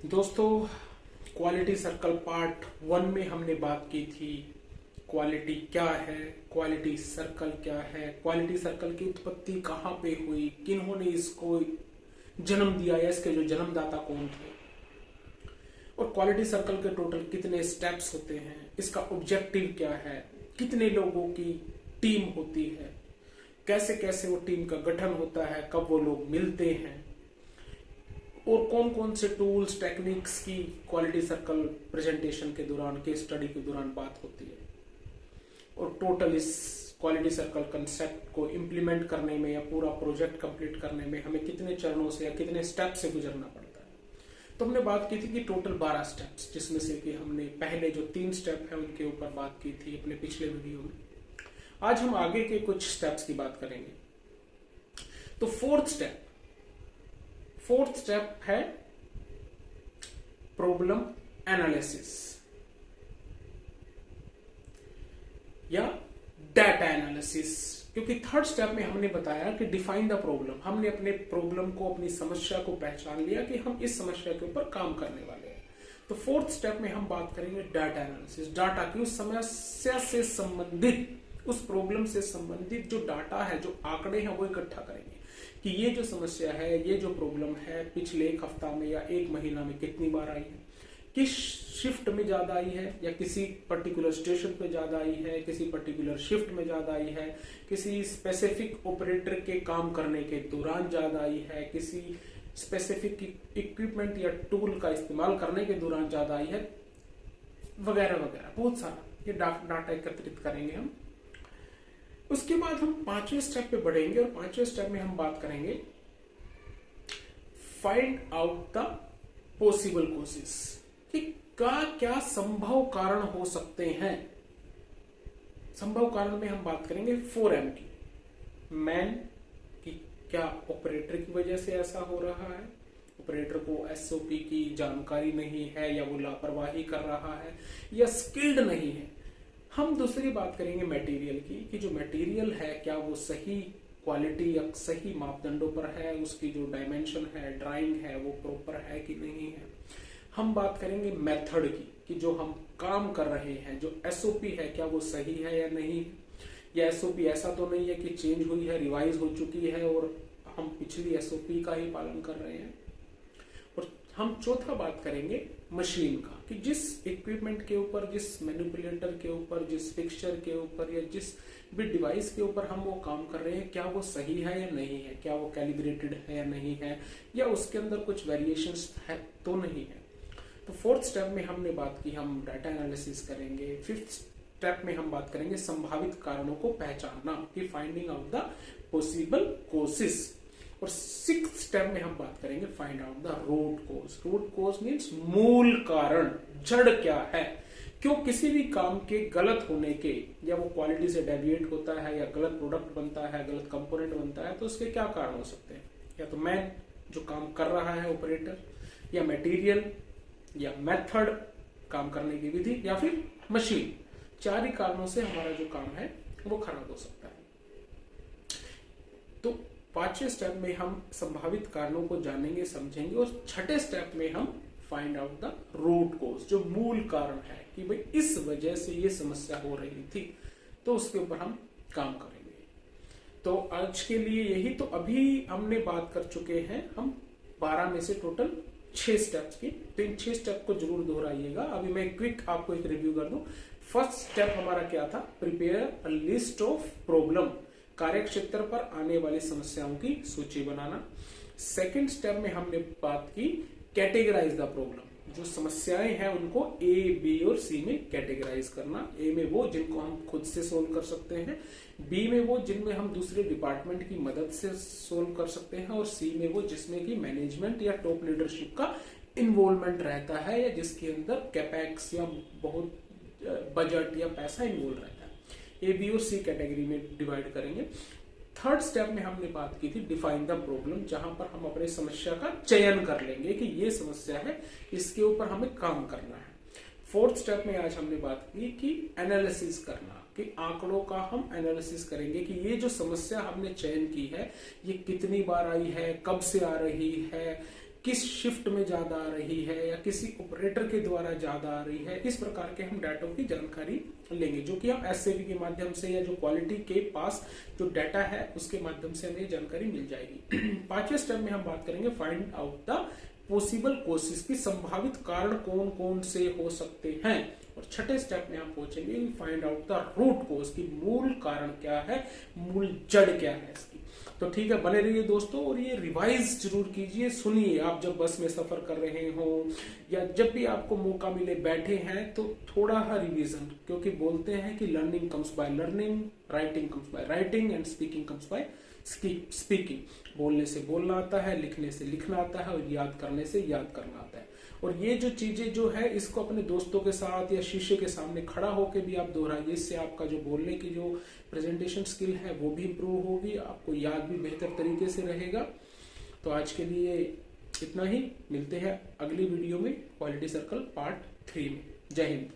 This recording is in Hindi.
दोस्तों, क्वालिटी सर्कल पार्ट 1 में हमने बात की थी क्वालिटी क्या है, क्वालिटी सर्कल क्या है, क्वालिटी सर्कल की उत्पत्ति कहाँ पे हुई, किन्होंने इसको जन्म दिया या इसके जो जन्मदाता कौन थे, और क्वालिटी सर्कल के टोटल कितने स्टेप्स होते हैं, इसका ऑब्जेक्टिव क्या है, कितने लोगों की टीम होती है, कैसे कैसे वो टीम का गठन होता है, कब वो लोग मिलते हैं, और कौन कौन से टूल्स टेक्निक्स की क्वालिटी सर्कल प्रेजेंटेशन के दौरान, केस स्टडी के दौरान बात होती है, और टोटल इस क्वालिटी सर्कल कंसेप्ट को इम्प्लीमेंट करने में या पूरा प्रोजेक्ट कंप्लीट करने में हमें कितने चरणों से या कितने स्टेप से गुजरना पड़ता है। तो हमने बात की थी कि टोटल 12 स्टेप्स, जिसमें से कि हमने पहले जो 3 स्टेप है उनके ऊपर बात की थी अपने पिछले वीडियो में। आज हम आगे के कुछ स्टेप्स की बात करेंगे। तो फोर्थ स्टेप है प्रॉब्लम एनालिसिस या डाटा एनालिसिस, क्योंकि थर्ड स्टेप में हमने बताया कि डिफाइन द प्रॉब्लम। हमने अपने प्रॉब्लम को, अपनी समस्या को पहचान लिया कि हम इस समस्या के ऊपर काम करने वाले हैं। तो फोर्थ स्टेप में हम बात करेंगे डाटा एनालिसिस। डाटा की उस समस्या से संबंधित, उस प्रॉब्लम से संबंधित जो डाटा है, जो आंकड़े हैं, वो इकट्ठा करेंगे कि ये जो समस्या है, ये जो प्रॉब्लम है, पिछले एक हफ्ता में या एक महीना में कितनी बार आई है, किस शिफ्ट में ज्यादा आई है, या किसी पर्टिकुलर स्टेशन पे ज्यादा आई है, किसी पर्टिकुलर शिफ्ट में ज्यादा आई है, किसी स्पेसिफिक ऑपरेटर के काम करने के दौरान ज्यादा आई है, किसी स्पेसिफिक इक्विपमेंट या टूल का इस्तेमाल करने के दौरान ज्यादा आई है, वगैरह वगैरह, बहुत सारा ये डाटा एकत्रित करेंगे हम। उसके बाद हम 5वें स्टेप पे बढ़ेंगे, और 5वें स्टेप में हम बात करेंगे find out the possible causes, कि क्या संभव कारण हो सकते हैं। संभव कारण में हम बात करेंगे 4M की। मैन, कि क्या ऑपरेटर की वजह से ऐसा हो रहा है, ऑपरेटर को एसओपी की जानकारी नहीं है, या वो लापरवाही कर रहा है, या स्किल्ड नहीं है। हम दूसरी बात करेंगे मटेरियल की, कि जो मटेरियल है क्या वो सही क्वालिटी या सही मापदंडों पर है, उसकी जो डायमेंशन है, ड्राइंग है, वो प्रॉपर है कि नहीं है। हम बात करेंगे मेथड की, कि जो हम काम कर रहे हैं, जो एसओपी है, क्या वो सही है या नहीं, या एसओपी ऐसा तो नहीं है कि चेंज हुई है, रिवाइज हो चुकी है और हम पिछली एसओपी का ही पालन कर रहे हैं। और हम चौथा बात करेंगे मशीन का, कि जिस इक्विपमेंट के ऊपर, जिस मैनिपुलेटर के ऊपर, जिस फिक्सचर के ऊपर, या जिस भी डिवाइस के ऊपर हम वो काम कर रहे हैं, क्या वो सही है या नहीं है, क्या वो कैलिब्रेटेड है या नहीं है, या उसके अंदर कुछ वेरिएशंस है तो नहीं है। तो फोर्थ स्टेप में हमने बात की, हम डाटा एनालिसिस करेंगे। फिफ्थ स्टेप में हम बात करेंगे संभावित कारणों को पहचानना, कि finding out the possible causes. और सिक्स्थ स्टेप में हम बात करेंगे find out the root cause. Root cause means मूल कारण, जड़ क्या है, क्यों किसी भी काम के गलत होने के, या वो क्वालिटी से डेविएट होता है, या गलत प्रोडक्ट बनता है, गलत कंपोनेंट बनता है, तो उसके क्या कारण हो सकते हैं। या तो मैन जो काम कर रहा है, ऑपरेटर, या मटेरियल, या मेथड काम करने की विधि, या फिर मशीन। 4 ही कारणों से हमारा जो काम है वो खराब हो सकता है। तो 5वें स्टेप में हम संभावित कारणों को जानेंगे, समझेंगे, और 6ठे स्टेप में हम find out the root cause, जो मूल कारण है, कि भाई इस वजह से ये समस्या हो रही थी, तो उसके ऊपर हम काम करेंगे। तो आज के लिए यही। तो अभी हमने बात कर चुके हैं हम 12 में से टोटल 6 स्टेप्स की। तो इन 6 स्टेप को जरूर दोहराइएगा। अभी मैं क्विक आपको एक रिव्यू कर दूं। फर्स्ट स्टेप हमारा क्या था, prepare a list of problem, कार्यक्षेत्र पर आने वाली समस्याओं की सूची बनाना। सेकंड स्टेप में हमने बात की कैटेगराइज द प्रॉब्लम, जो समस्याएं हैं उनको ए, बी और सी में कैटेगराइज करना। ए में वो जिनको हम खुद से सोल्व कर सकते हैं, बी में वो जिनमें हम दूसरे डिपार्टमेंट की मदद से सोल्व कर सकते हैं, और सी में वो जिसमें कि मैनेजमेंट या टॉप लीडरशिप का इन्वॉल्वमेंट रहता है, या जिसके अंदर कैपेक्स या बहुत बजट या पैसा इन्वॉल्व रहता है। ए, बी और सी कैटेगरी में डिवाइड करेंगे। थर्ड स्टेप में हमने बात की थी डिफाइन द प्रॉब्लम, जहां पर हम अपने समस्या का चयन कर लेंगे कि ये समस्या है, इसके ऊपर हमें काम करना है। फोर्थ स्टेप में आज हमने बात की कि एनालिसिस करना, कि आंकड़ों का हम एनालिसिस करेंगे कि ये जो समस्या हमने चयन की है, ये कितनी बार आई है, कब से आ रही है, किस शिफ्ट में ज्यादा आ रही है या किसी ऑपरेटर के द्वारा ज्यादा आ रही है, इस प्रकार के हम डाटा की जानकारी लेंगे, जो कि हम एसएवी के माध्यम से या जो क्वालिटी के पास जो डाटा है उसके माध्यम से हमें जानकारी मिल जाएगी। 5वें स्टेप में हम बात करेंगे find out the possible causes की संभावित कारण कौन कौन से हो सकते हैं, और 6ठे स्टेप में हम पहुंचेंगे find out the root cause की मूल कारण क्या है, मूल जड़ क्या है इसकी। तो ठीक है, बने रहिए दोस्तों, और ये रिवाइज जरूर कीजिए, सुनिए। आप जब बस में सफर कर रहे हो या जब भी आपको मौका मिले बैठे हैं तो थोड़ा सा रिवीजन, क्योंकि बोलते हैं कि learning comes by learning, writing comes by writing and speaking comes by speaking. बोलने से बोलना आता है, लिखने से लिखना आता है, और याद करने से याद करना आता है। और ये जो चीजें जो है इसको अपने दोस्तों के साथ या शीशे के सामने खड़ा होकर भी आप दोहराइए, इससे आपका जो बोलने की जो प्रेजेंटेशन स्किल है वो भी इंप्रूव होगी, आपको याद भी बेहतर तरीके से रहेगा। तो आज के लिए इतना ही, मिलते हैं अगली वीडियो में क्वालिटी सर्कल पार्ट 3 में। जय हिंद।